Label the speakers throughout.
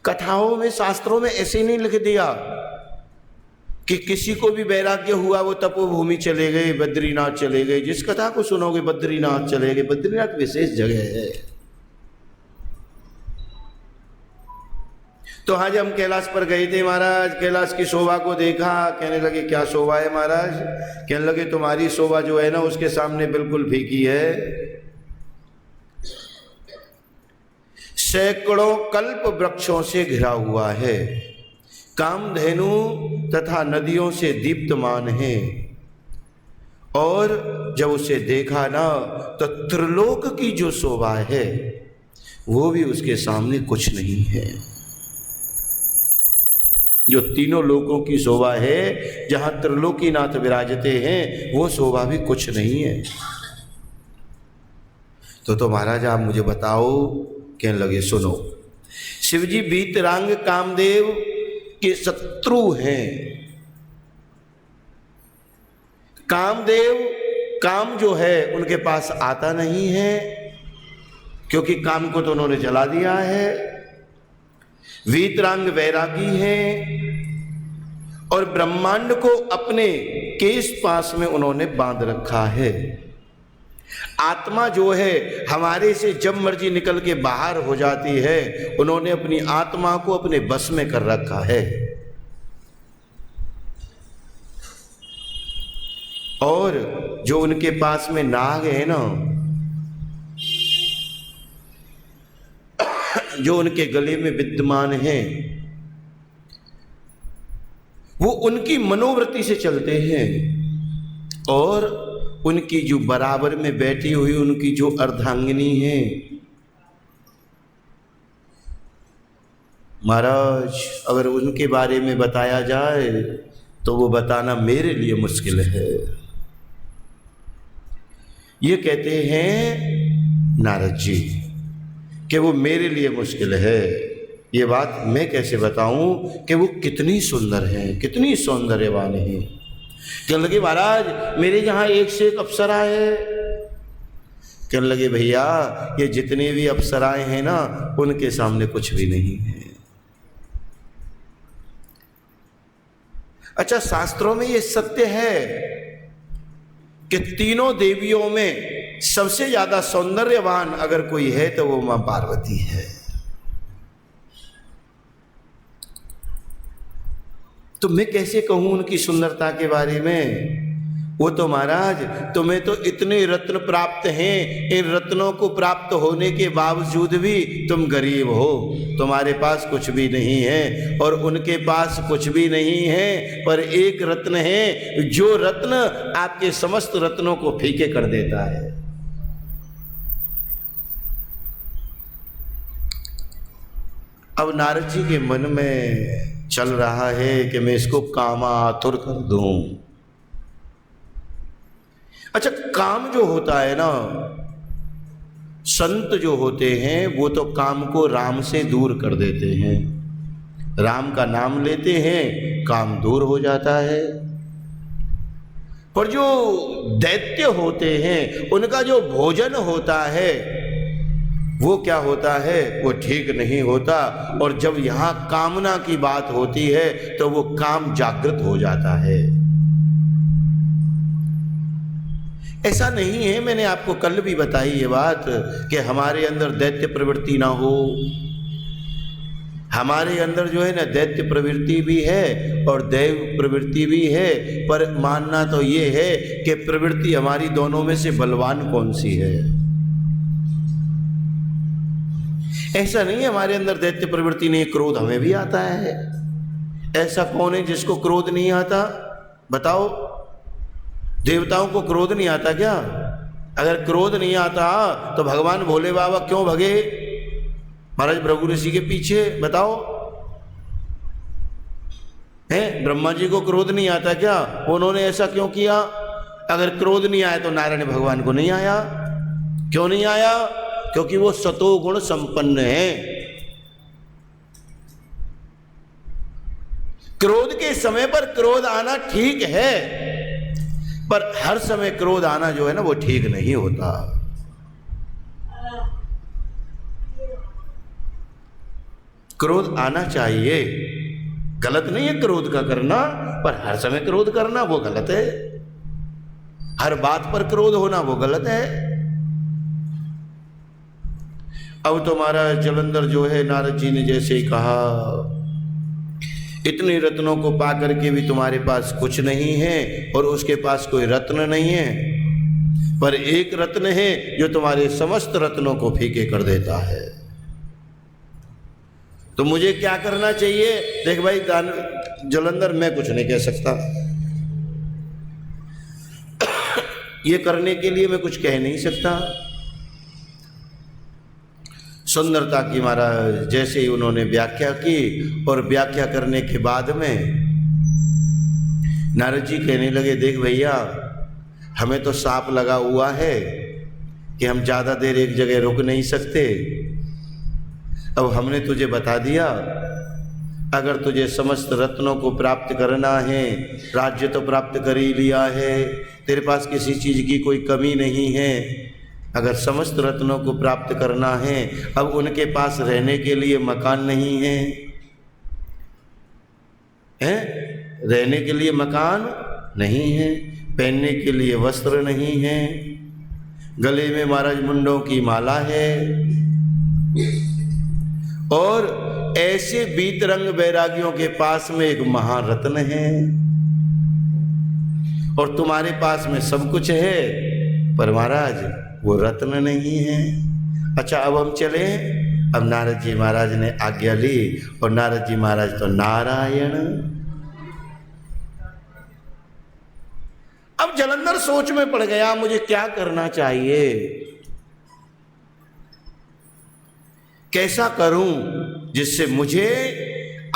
Speaker 1: कथाओं में, शास्त्रों में ऐसे नहीं लिख दिया कि किसी को भी वैराग्य हुआ वो तपोभूमि चले गए, बद्रीनाथ चले गए। जिस कथा को सुनोगे बद्रीनाथ चले गए। बद्रीनाथ विशेष जगह है। तो आज हम कैलाश पर गए थे महाराज, कैलाश की शोभा को देखा, कहने लगे क्या शोभा है महाराज? कहने लगे तुम्हारी शोभा जो है ना उसके सामने बिल्कुल फीकी है। सैकड़ों कल्प वृक्षों से घिरा हुआ है, कामधेनु तथा नदियों से दीप्तमान है, और जब उसे देखा ना तो त्रिलोक की जो शोभा है वो भी उसके सामने कुछ नहीं है। जो तीनों लोकों की शोभा है, जहां त्रिलोकीनाथ विराजते हैं, वो शोभा भी कुछ नहीं है। तो महाराज आप मुझे बताओ। कहने लगे सुनो, शिवजी वीतरांग कामदेव के शत्रु हैं। कामदेव, काम जो है उनके पास आता नहीं है, क्योंकि काम को तो उन्होंने जला दिया है। वीतरांग वैरागी है, और ब्रह्मांड को अपने केश पास में उन्होंने बांध रखा है। आत्मा जो है हमारे से जब मर्जी निकल के बाहर हो जाती है, उन्होंने अपनी आत्मा को अपने बस में कर रखा है। और जो उनके पास में नाग है ना, जो उनके गले में विद्यमान है, वो उनकी मनोवृत्ति से चलते हैं। और उनकी जो बराबर में बैठी हुई उनकी जो अर्धांगिनी है, महाराज अगर उनके बारे में बताया जाए तो वो बताना मेरे लिए मुश्किल है। ये कहते हैं नारद जी कि वो मेरे लिए मुश्किल है। ये बात मैं कैसे बताऊं कि वो कितनी सुंदर हैं, कितनी सौंदर्यवान हैं। कहने लगे महाराज मेरे यहाँ एक से एक अप्सरा है। कहने लगे भैया ये जितने भी अप्सराएं हैं ना, उनके सामने कुछ भी नहीं है। अच्छा, शास्त्रों में ये सत्य है कि तीनों देवियों में सबसे ज्यादा सौंदर्यवान अगर कोई है तो वो मां पार्वती है। तो मैं कैसे कहूं उनकी सुंदरता के बारे में? वो तो महाराज तुम्हें तो इतने रत्न प्राप्त हैं, इन रत्नों को प्राप्त होने के बावजूद भी तुम गरीब हो, तुम्हारे पास कुछ भी नहीं है। और उनके पास कुछ भी नहीं है, पर एक रत्न है, जो रत्न आपके समस्त रत्नों को फीके कर देता है। अब नारद जी के मन में चल रहा है कि मैं इसको कामातुर कर दूं। अच्छा, काम जो होता है ना, संत जो होते हैं वो तो काम को राम से दूर कर देते हैं। राम का नाम लेते हैं, काम दूर हो जाता है। पर जो दैत्य होते हैं उनका जो भोजन होता है वो क्या होता है, वो ठीक नहीं होता। और जब यहां कामना की बात होती है तो वो काम जागृत हो जाता है। ऐसा नहीं है, मैंने आपको कल भी बताई ये बात कि हमारे अंदर दैत्य प्रवृत्ति ना हो। हमारे अंदर जो है ना दैत्य प्रवृत्ति भी है और दैव प्रवृत्ति भी है, पर मानना तो ये है कि प्रवृत्ति हमारी दोनों में से बलवान कौन सी है। ऐसा नहीं है हमारे अंदर दैत्य प्रवृत्ति नहीं, क्रोध हमें भी आता है। ऐसा कौन है जिसको क्रोध नहीं आता? बताओ, देवताओं को क्रोध नहीं आता क्या? अगर क्रोध नहीं आता तो भगवान भोले बाबा क्यों भगे महाराज भृगु ऋषि के पीछे? बताओ, है ब्रह्मा जी को क्रोध नहीं आता क्या? उन्होंने ऐसा क्यों किया? अगर क्रोध नहीं आया तो नारायण भगवान को नहीं आया। क्यों नहीं आया? क्योंकि वो सतोगुण संपन्न है। क्रोध के समय पर क्रोध आना ठीक है, पर हर समय क्रोध आना जो है ना वो ठीक नहीं होता। क्रोध आना चाहिए, गलत नहीं है क्रोध का करना, पर हर समय क्रोध करना वो गलत है, हर बात पर क्रोध होना वो गलत है। अब तो महाराज जलंधर जो है, नारद जी ने जैसे ही कहा, इतने रत्नों को पा करके भी तुम्हारे पास कुछ नहीं है और उसके पास कोई रत्न नहीं है, पर एक रत्न है जो तुम्हारे समस्त रत्नों को फीके कर देता है। तो मुझे क्या करना चाहिए? देख भाई जलंधर, मैं कुछ नहीं कह सकता, ये करने के लिए मैं कुछ कह नहीं सकता। सुंदरता की महाराज जैसे ही उन्होंने व्याख्या की, और व्याख्या करने के बाद में नारद जी कहने लगे, देख भैया, हमें तो सांप लगा हुआ है कि हम ज़्यादा देर एक जगह रुक नहीं सकते। अब हमने तुझे बता दिया, अगर तुझे समस्त रत्नों को प्राप्त करना है, राज्य तो प्राप्त कर ही लिया है, तेरे पास किसी चीज़ की कोई कमी नहीं है, अगर समस्त रत्नों को प्राप्त करना है, अब उनके पास रहने के लिए मकान नहीं है, रहने के लिए मकान नहीं है, पहनने के लिए वस्त्र नहीं है, गले में महाराज मुंडों की माला है, और ऐसे बीतरंग बैरागियों के पास में एक महारत्न है, और तुम्हारे पास में सब कुछ है, पर महाराज वो रत्न नहीं है। अच्छा, अब हम चले। अब नारद जी महाराज ने आज्ञा ली, और नारद जी महाराज तो नारायण। अब जलंधर सोच में पड़ गया, मुझे क्या करना चाहिए, कैसा करूं जिससे मुझे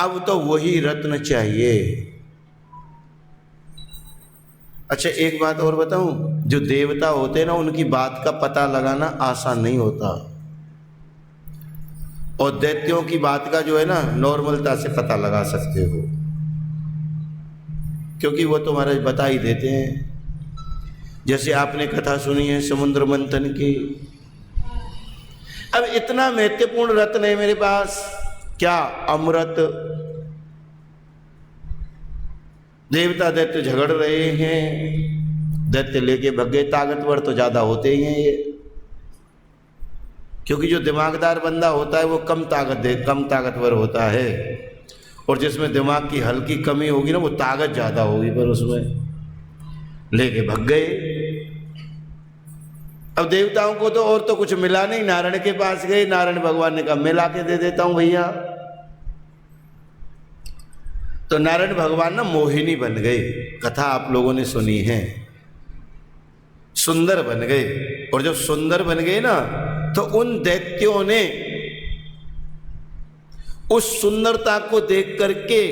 Speaker 1: अब तो वही रत्न चाहिए। अच्छा, एक बात और बताऊं, जो देवता होते हैं ना, उनकी बात का पता लगाना आसान नहीं होता, और दैत्यों की बात का जो है ना, नॉर्मलता से पता लगा सकते हो, क्योंकि वो तो महाराज बता ही देते हैं। जैसे आपने कथा सुनी है समुद्र मंथन की। अब इतना महत्वपूर्ण रत्न है मेरे पास, क्या? अमृत। देवता दैत्य झगड़ रहे हैं, दैत्य लेके भग गए, ताकतवर तो ज्यादा होते ही हैं ये, क्योंकि जो दिमागदार बंदा होता है वो कम ताकतवर होता है, और जिसमें दिमाग की हल्की कमी होगी ना, वो ताकत ज्यादा होगी, पर उसमें लेके भग गए। अब देवताओं को तो और तो कुछ मिला नहीं, नारायण के पास गए, नारायण भगवान ने कहा मैं ला के दे देता हूं भैया। तो नारायण भगवान ना मोहिनी बन गए, कथा आप लोगों ने सुनी है, सुंदर बन गए, और जब सुंदर बन गए ना, तो उन दैत्यों ने उस सुंदरता को देख करके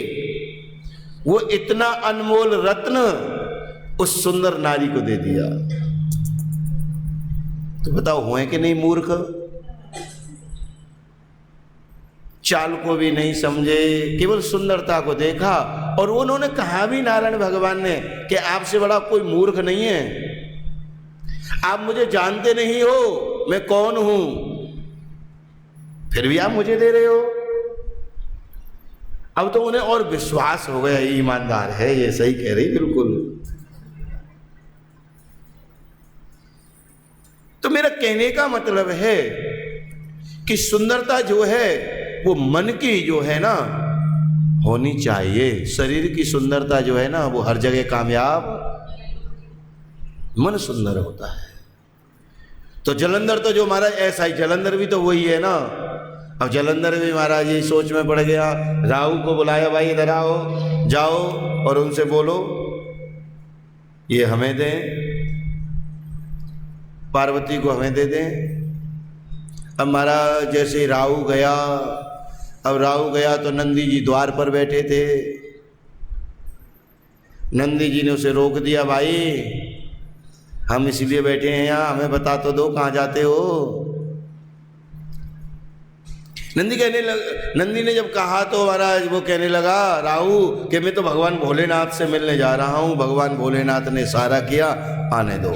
Speaker 1: वो इतना अनमोल रत्न उस सुंदर नारी को दे दिया। तो बताओ, हुए कि नहीं मूर्ख? चाल को भी नहीं समझे, केवल सुंदरता को देखा, और उन्होंने कहा भी नारायण भगवान ने कि आपसे बड़ा कोई मूर्ख नहीं है, आप मुझे जानते नहीं हो मैं कौन हूं, फिर भी आप मुझे दे रहे हो। अब तो उन्हें और विश्वास हो गया, ईमानदार है ये, सही कह रही बिल्कुल। तो मेरा कहने का मतलब है कि सुंदरता जो है वो मन की जो है ना होनी चाहिए। शरीर की सुंदरता जो है ना वो हर जगह कामयाब, मन सुंदर होता है। तो जलंधर तो जो महाराज ऐसा ही, जलंधर भी तो वही है ना। अब जलंधर भी महाराज ये सोच में पड़ गया, राहु को बुलाया, भाई इधर आओ, जाओ और उनसे बोलो ये हमें दें, पार्वती को हमें दे दें। अब महाराज जैसे राहु गया, अब राहु गया तो नंदी जी द्वार पर बैठे थे। नंदी जी ने उसे रोक दिया, भाई हम इसलिए बैठे हैं यहाँ, हमें बता तो दो कहाँ जाते हो। नंदी ने जब कहा तो महाराज वो कहने लगा राहु कि मैं तो भगवान भोलेनाथ से मिलने जा रहा हूँ, भगवान भोलेनाथ ने इशारा किया, आने दो,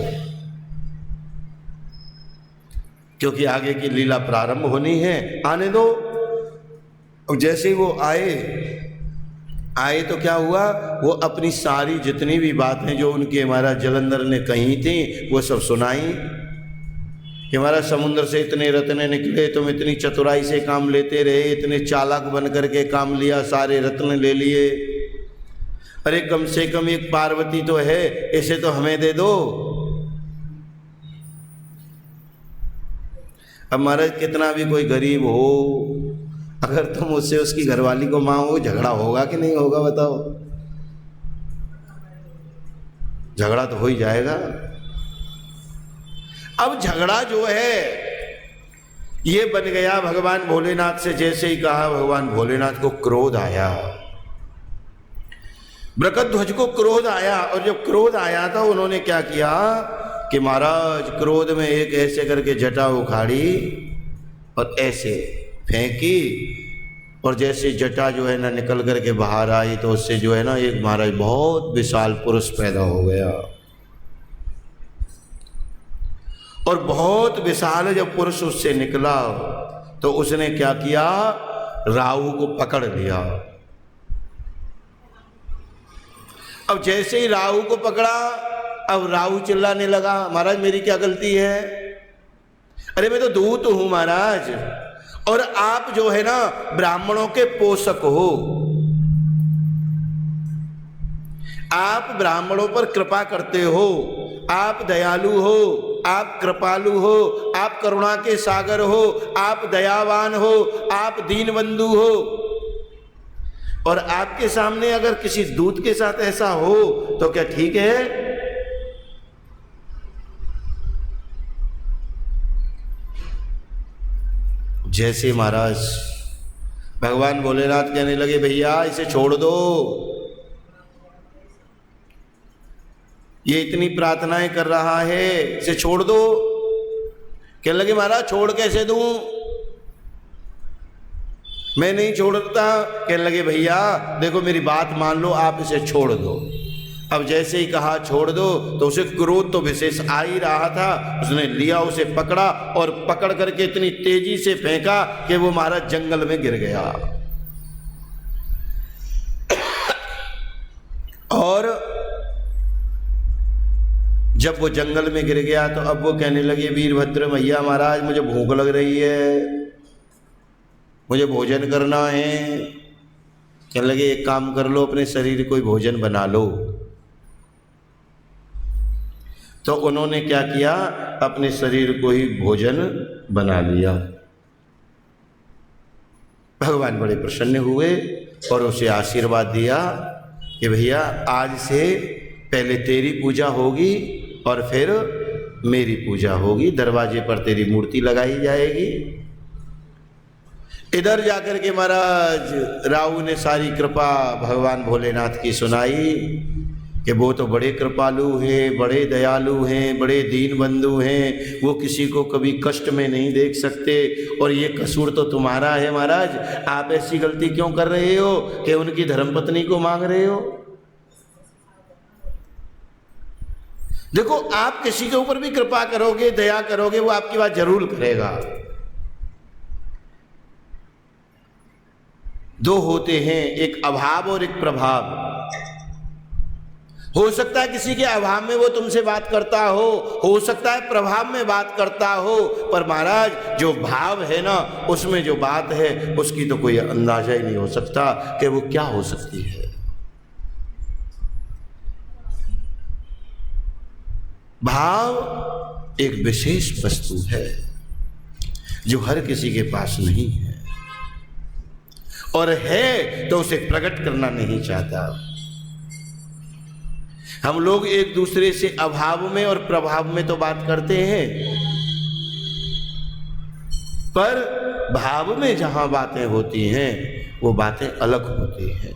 Speaker 1: क्योंकि आगे की लीला प्रारंभ होनी है, आने दो। अब जैसे ही वो आए तो क्या हुआ, वो अपनी सारी जितनी भी बातें जो उनके महाराज जलंधर ने कही थी वो सब सुनाई कि महाराज समुद्र से इतने रत्न निकले, तुम इतनी चतुराई से काम लेते रहे, इतने चालाक बन करके काम लिया, सारे रत्न ले लिए। अरे कम से कम एक पार्वती तो है, इसे तो हमें दे दो। अब महाराज कितना भी कोई गरीब हो, अगर तुम उससे उसकी घरवाली को मांगो, झगड़ा होगा कि नहीं होगा बताओ? झगड़ा तो हो ही जाएगा। अब झगड़ा जो है ये बन गया भगवान भोलेनाथ से। जैसे ही कहा, भगवान भोलेनाथ को क्रोध आया, बृषध्वज को क्रोध आया। और जब क्रोध आया था उन्होंने क्या किया कि महाराज क्रोध में एक ऐसे करके जटा उखाड़ी और ऐसे फेंकी, और जैसे जटा जो है ना निकल करके बाहर आई तो उससे जो है ना एक महाराज बहुत विशाल पुरुष पैदा हो गया। और बहुत विशाल जब पुरुष उससे निकला तो उसने क्या किया, राहु को पकड़ लिया। अब जैसे ही राहु को पकड़ा, अब राहु चिल्लाने लगा, महाराज मेरी क्या गलती है? अरे मैं तो दूत हूं महाराज, और आप जो है ना ब्राह्मणों के पोषक हो, आप ब्राह्मणों पर कृपा करते हो, आप दयालु हो, आप कृपालु हो, आप करुणा के सागर हो, आप दयावान हो, आप दीनबंधु हो, और आपके सामने अगर किसी दूत के साथ ऐसा हो तो क्या ठीक है? जैसे महाराज भगवान भोलेनाथ कहने लगे, भैया इसे छोड़ दो, ये इतनी प्रार्थनाएं कर रहा है, इसे छोड़ दो। कहने लगे, महाराज छोड़ कैसे दूं, मैं नहीं छोड़ता। कहने लगे, भैया देखो मेरी बात मान लो, आप इसे छोड़ दो। अब जैसे ही कहा छोड़ दो तो उसे क्रोध तो विशेष आ ही रहा था। उसने लिया, उसे पकड़ा और पकड़ करके इतनी तेजी से फेंका कि वो महाराज जंगल में गिर गया। और जब वो जंगल में गिर गया तो अब वो कहने लगे, वीरभद्र मैया महाराज मुझे भूख लग रही है, मुझे भोजन करना है। कहने लगे, एक काम कर लो, अपने शरीर को ही भोजन बना लो। तो उन्होंने क्या किया, अपने शरीर को ही भोजन बना लिया। भगवान बड़े प्रसन्न हुए और उसे आशीर्वाद दिया कि भैया आज से पहले तेरी पूजा होगी और फिर मेरी पूजा होगी, दरवाजे पर तेरी मूर्ति लगाई जाएगी। इधर जाकर के महाराज राहु ने सारी कृपा भगवान भोलेनाथ की सुनाई कि वो तो बड़े कृपालु हैं, बड़े दयालु हैं, बड़े दीन बंधु हैं, वो किसी को कभी कष्ट में नहीं देख सकते, और ये कसूर तो तुम्हारा है महाराज। आप ऐसी गलती क्यों कर रहे हो कि उनकी धर्मपत्नी को मांग रहे हो? देखो, आप किसी के ऊपर भी कृपा करोगे, दया करोगे, वो आपकी बात जरूर करेगा। दो होते हैं, एक अभाव और एक प्रभाव। हो सकता है किसी के अभाव में वो तुमसे बात करता हो सकता है प्रभाव में बात करता हो, पर महाराज जो भाव है ना उसमें जो बात है उसकी तो कोई अंदाजा ही नहीं हो सकता कि वो क्या हो सकती है। भाव एक विशेष वस्तु है जो हर किसी के पास नहीं है, और है तो उसे प्रकट करना नहीं चाहता। हम लोग एक दूसरे से अभाव में और प्रभाव में तो बात करते हैं, पर भाव में जहां बातें होती हैं वो बातें अलग होती हैं।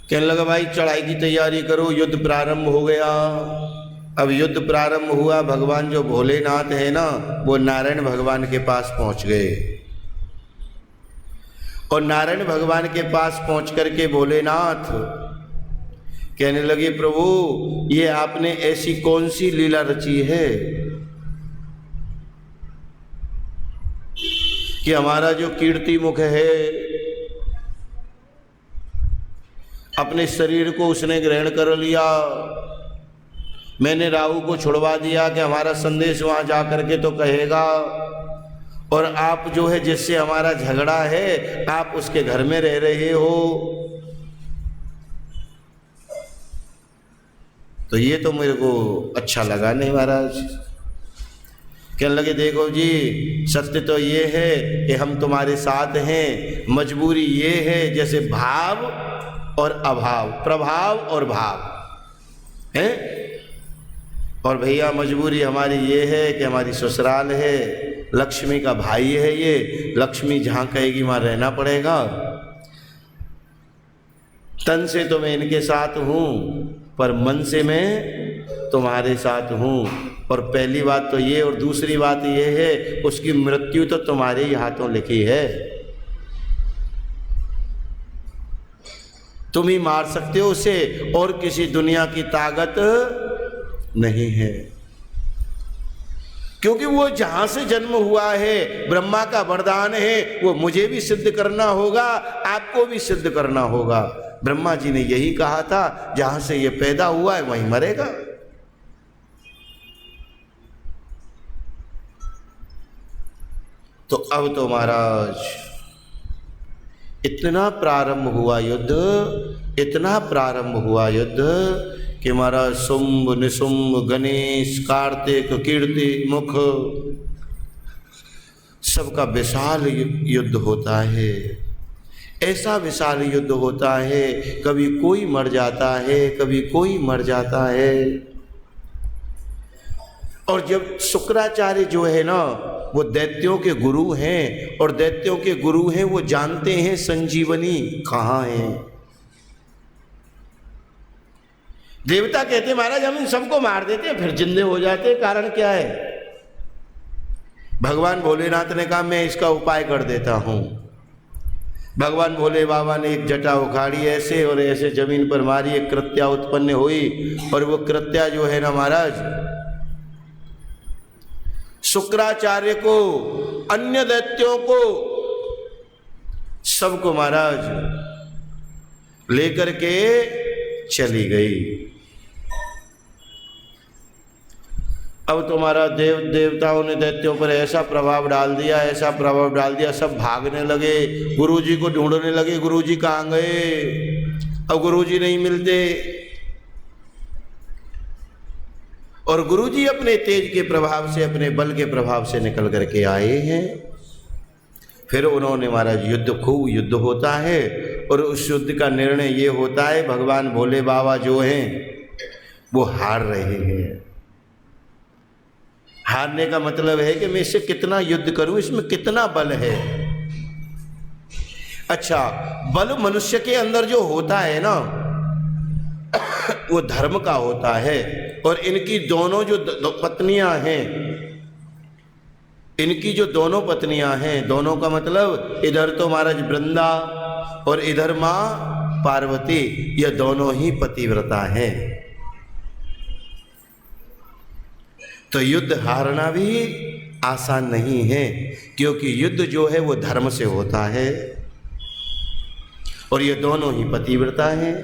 Speaker 1: कहने लगा, भाई चढ़ाई की तैयारी करो, युद्ध प्रारंभ हो गया। अब युद्ध प्रारंभ हुआ, भगवान जो भोलेनाथ है ना वो नारायण भगवान के पास पहुंच गए, और नारायण भगवान के पास पहुंच करके भोलेनाथ कहने लगे, प्रभु ये आपने ऐसी कौन सी लीला रची है कि हमारा जो कीर्ति मुख है, अपने शरीर को उसने ग्रहण कर लिया। मैंने राहु को छुड़वा दिया कि हमारा संदेश वहां जा करके तो कहेगा, और आप जो है जिससे हमारा झगड़ा है, आप उसके घर में रह रहे हो। तो ये तो मेरे को अच्छा लगा नहीं महाराज। कहने लगे देखो जी, सत्य तो ये है कि हम तुम्हारे साथ हैं, मजबूरी ये है जैसे भाव और अभाव, प्रभाव और भाव है। और भैया मजबूरी हमारी ये है कि हमारी ससुराल है, लक्ष्मी का भाई है ये, लक्ष्मी जहाँ कहेगी वहाँ रहना पड़ेगा। तन से तो मैं इनके साथ हूँ, पर मन से मैं तुम्हारे साथ हूँ। और पहली बात तो ये, और दूसरी बात ये है, उसकी मृत्यु तो तुम्हारे ही हाथों लिखी है। तुम ही मार सकते हो उसे, और किसी दुनिया की ताकत नहीं है। क्योंकि वो जहां से जन्म हुआ है, ब्रह्मा का वरदान है, वो मुझे भी सिद्ध करना होगा, आपको भी सिद्ध करना होगा। ब्रह्मा जी ने यही कहा था, जहां से ये पैदा हुआ है वहीं मरेगा। तो अब तो महाराज इतना प्रारंभ हुआ युद्ध, इतना प्रारंभ हुआ युद्ध कि महाराज शुंभ निशुंभ, गणेश, कार्तिक, कीर्ति मुख, सबका विशाल युद्ध होता है। ऐसा विशाल युद्ध होता है, कभी कोई मर जाता है, कभी कोई मर जाता है। और जब शुक्राचार्य जो है ना, वो दैत्यों के गुरु हैं, और दैत्यों के गुरु हैं, वो जानते हैं संजीवनी कहाँ है। देवता कहते हैं महाराज हम इन सबको मार देते हैं, फिर जिंदे हो जाते हैं, कारण क्या है? भगवान भोलेनाथ ने कहा मैं इसका उपाय कर देता हूं। भगवान भोले बाबा ने एक जटा उखाड़ी ऐसे और ऐसे जमीन पर मारी, एक कृत्या उत्पन्न हुई, और वो कृत्या जो है ना महाराज, शुक्राचार्य को, अन्य दैत्यों को, सबको महाराज लेकर के चली गई। अब तुम्हारा देवताओं ने दैत्यों पर ऐसा प्रभाव डाल दिया, ऐसा प्रभाव डाल दिया, सब भागने लगे, गुरुजी को ढूंढने लगे, गुरुजी कहाँ गए? अब गुरुजी नहीं मिलते। और गुरुजी अपने तेज के प्रभाव से, अपने बल के प्रभाव से निकल करके आए हैं। फिर उन्होंने महाराज युद्ध, खूब युद्ध होता है, और उस युद्ध का निर्णय ये होता है, भगवान भोले बाबा जो हैं वो हार रहे हैं। हारने का मतलब है कि मैं इससे कितना युद्ध करूं, इसमें कितना बल है। अच्छा, बल मनुष्य के अंदर जो होता है ना, वो धर्म का होता है। और इनकी दोनों जो पत्नियां हैं, इनकी जो दोनों पत्नियां हैं, दोनों का मतलब इधर तो महाराज वृंदा और इधर मां पार्वती, ये दोनों ही पतिव्रता हैं। तो युद्ध हारना भी आसान नहीं है, क्योंकि युद्ध जो है वो धर्म से होता है, और ये दोनों ही पतिव्रता हैं।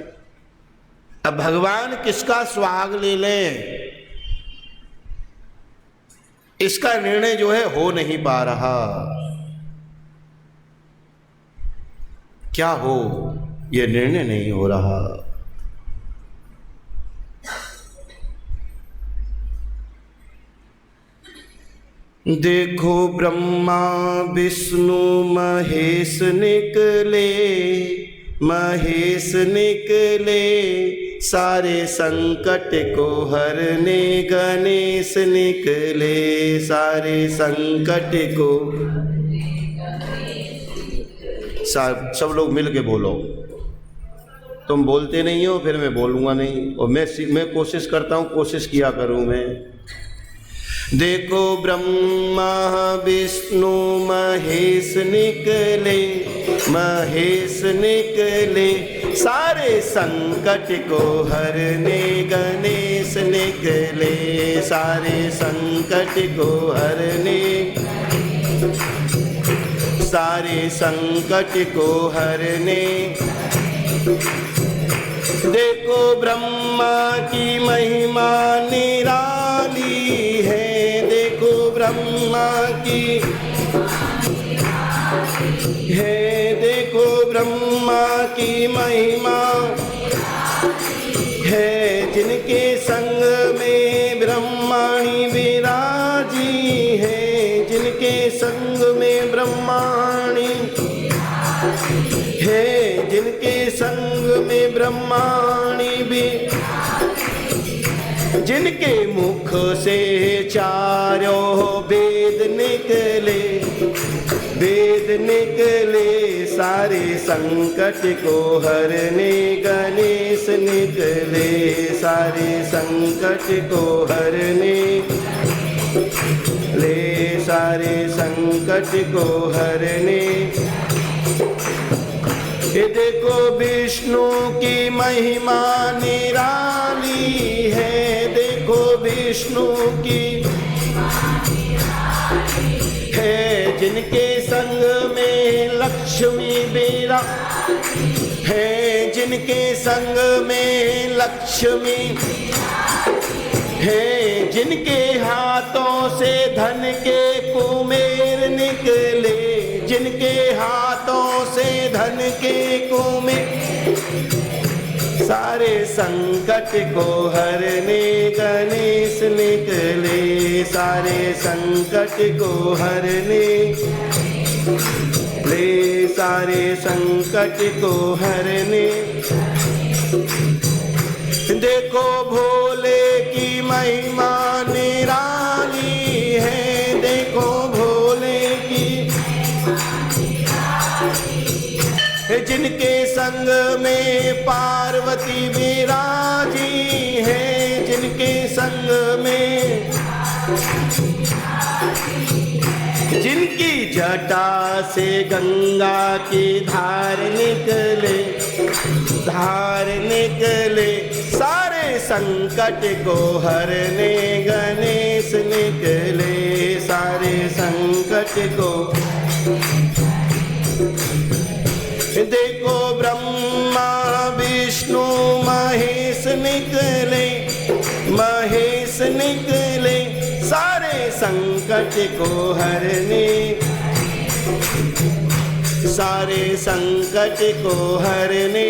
Speaker 1: अब भगवान किसका सुहाग ले लें, इसका निर्णय जो है हो नहीं पा रहा। क्या हो, यह निर्णय नहीं हो रहा। देखो ब्रह्मा विष्णु महेश निकले, महेश निकले, सारे संकट को हरने गणेश निकले, सारे संकट को। सब लोग मिल के बोलो। तुम बोलते नहीं हो, फिर मैं बोलूँगा नहीं, और मैं कोशिश करता हूँ, कोशिश किया करूँ मैं। देखो ब्रह्मा विष्णु महेश निकले, महेश निकले, सारे संकट को हरने गणेश निकले, सारे संकट को हरने। सारे संकट को हरने। देखो ब्रह्मा की महिमा निराली है, देखो ब्रह्मा की है, देखो ब्रह्मा की महिमा है, जिनके संग में ब्रह्माणी विराजी है, जिनके संग में ब्रह्माणी है, जिनके संग में ब्रह्माणी भी, जिनके मुख से चारों वेद निकले, वेद निकले, सारे संकट को हरने गणेश निकले, सारे संकट को हरने ले, सारे संकट को हरने। ये देखो विष्णु की महिमा निराली है, देखो विष्णु की है, जिनके संग में लक्ष्मी बेरा है, जिनके संग में लक्ष्मी है, जिनके हाथों से धन के कुमेर निकले, जिनके हाथों से धन के कुमेर, सारे संकट को हरने गणेश निकले, सारे संकट को हरने ले, सारे संकट को हरने। देखो भोले की महिमा निराली है, देखो भोले की, जिनके संग में पार्वती विराजी है, जिनके संग में, जिनकी जटा से गंगा की धार निकले, धार निकले, सारे संकट को हरने गणेश निकले, सारे संकट को। देखो ब्रह्मा विष्णु महेश निकले, महेश निकले, सारे संकट को हरने, सारे संकट को हरने।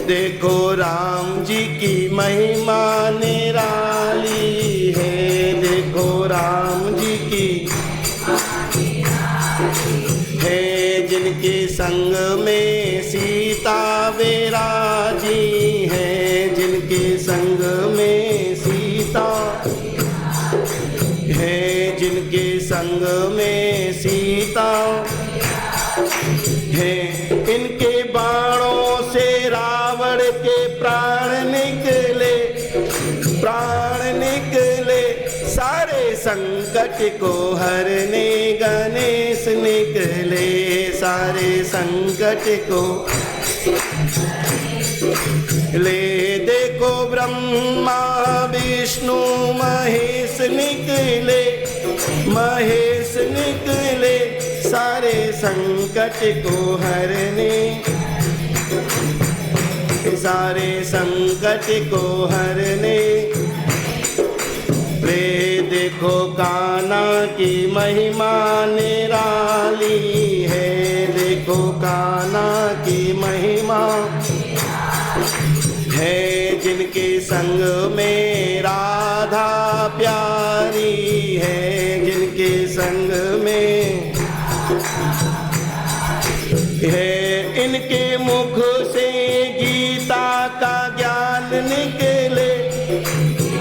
Speaker 1: देखो राम जी की महिमा निराली है, देखो राम जी की है, जिनके संग में सीता विराजी है, जिनके संग में सीता है, जिनके संग में सीता है, इनके बाणों से रावण के प्राण निकले, प्राण निकले, सारे संकट को हरने गणेश निकले, सारे संकट को ले। देखो ब्रह्मा विष्णु महेश निकले, महेश निकले, सारे संकट को हरने, सारे संकट को हरने ले। देखो कान्हा की महिमा निराली है, देखो कान्हा की महिमा है, जिनके संग में राधा प्यारी है, जिनके संग में है, इनके मुख से गीता का ज्ञान निकले,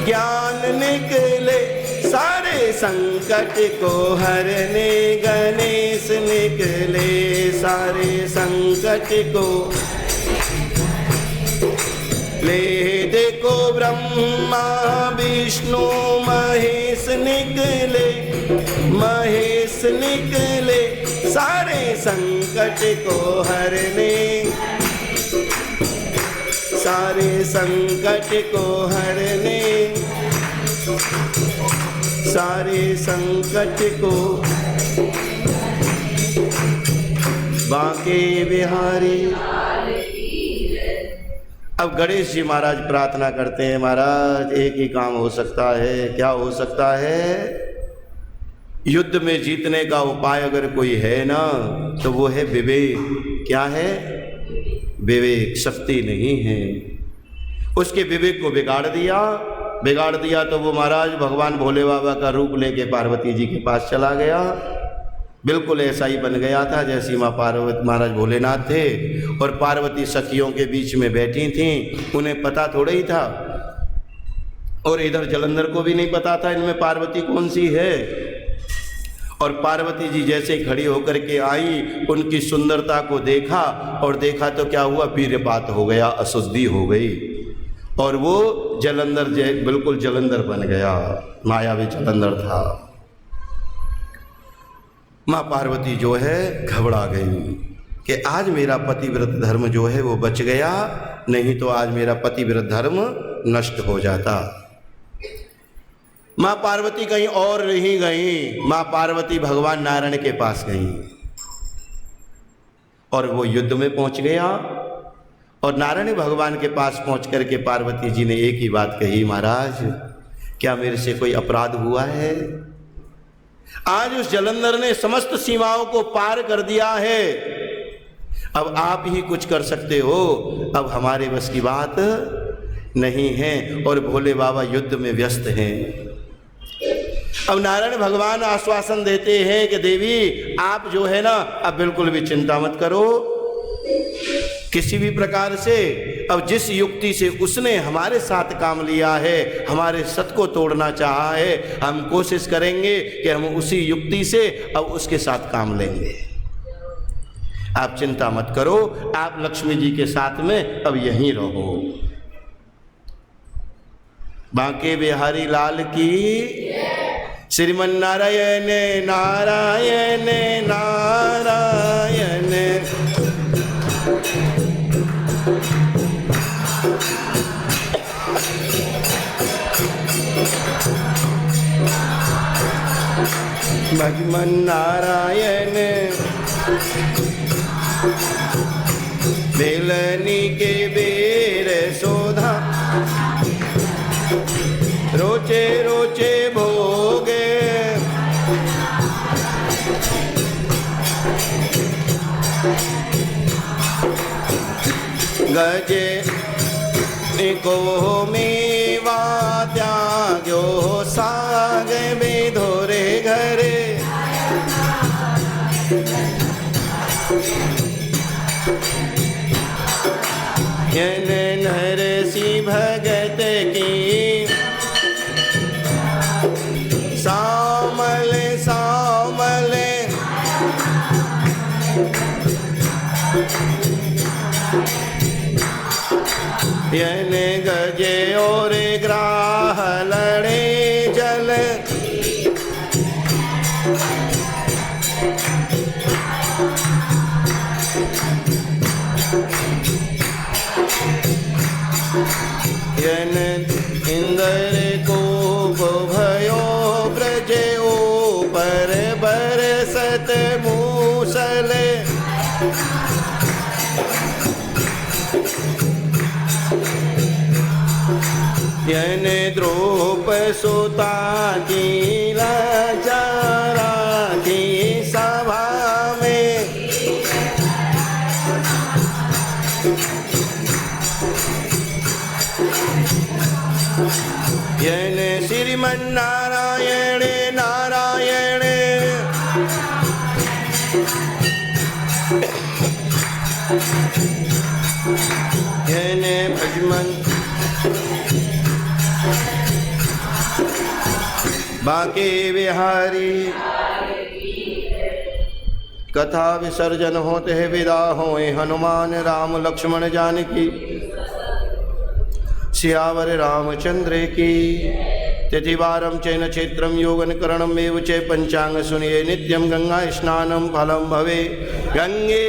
Speaker 1: ज्ञान निकले, सारे संकट को हरने गणेश निकले, सारे संकट को ले। देखो ब्रह्मा विष्णु महेश निकले, महेश निकले, सारे संकट को हरने, सारे संकट को हरने, सारे संकट को बांके बिहारी। अब गणेश जी महाराज प्रार्थना करते हैं, महाराज एक ही काम हो सकता है। क्या हो सकता है? युद्ध में जीतने का उपाय अगर कोई है ना तो वो है विवेक। क्या है? विवेक। शक्ति नहीं है। उसके विवेक को बिगाड़ दिया तो वो महाराज भगवान भोले बाबा का रूप लेके पार्वती जी के पास चला गया। बिल्कुल ऐसा ही बन गया था जैसी माँ पार्वती महाराज भोलेनाथ थे और पार्वती सखियों के बीच में बैठी थीं। उन्हें पता थोड़ा ही था, और इधर जलंधर को भी नहीं पता था इनमें पार्वती कौन सी है। और पार्वती जी जैसे खड़ी होकर के आई, उनकी सुंदरता को देखा और देखा तो क्या हुआ? वीर्यपात हो गया, अशुद्धि हो गई और वो जलंधर बिल्कुल जलंधर बन गया, मायावी जलंधर था। माँ पार्वती जो है घबरा गई कि आज मेरा पतिव्रत धर्म जो है वो बच गया, नहीं तो आज मेरा पतिव्रत धर्म नष्ट हो जाता। माँ पार्वती कहीं और नहीं गई, माँ पार्वती भगवान नारायण के पास गई और वो युद्ध में पहुंच गया। और नारायण भगवान के पास पहुंच करके पार्वती जी ने एक ही बात कही, महाराज क्या मेरे से कोई अपराध हुआ है? आज उस जलंधर ने समस्त सीमाओं को पार कर दिया है, अब आप ही कुछ कर सकते हो, अब हमारे बस की बात नहीं है। और भोले बाबा युद्ध में व्यस्त हैं। अब नारायण भगवान आश्वासन देते हैं कि देवी आप जो है ना अब बिल्कुल भी चिंता मत करो किसी भी प्रकार से। अब जिस युक्ति से उसने हमारे साथ काम लिया है, हमारे सत को तोड़ना चाहा है, हम कोशिश करेंगे कि हम उसी युक्ति से अब उसके साथ काम लेंगे। आप चिंता मत करो, आप लक्ष्मी जी के साथ में अब यहीं रहो। बांके बिहारी लाल की, श्रीमन नारायण नारायण नारायण। भगवान नारायण बेलनी के बेर सोधा, रोचे रोचे भोगे, गजे को मेवा त्याग्यो साग बेधोरे घरे। यन नरसी भगत की सामल सामल, यन गजे और ग्राह लड़े जल, यन इंद्र को भयो ब्रजे ऊपर बरसत मूसल, यन द्रोप सुता की लाचारा की सभा में, यन श्रीमन नारायण नारायण। यन भजमन बांके बिहारी। कथा विसर्जन होते है विदा होए हनुमान राम लक्ष्मण जानकी। सियावर रामचंद्र की। तिथिवारं चैन क्षेत्रं योगन करणमेव च पंचांग सुनिये नित्यं गंगा स्नानं फलं भवे। गंगे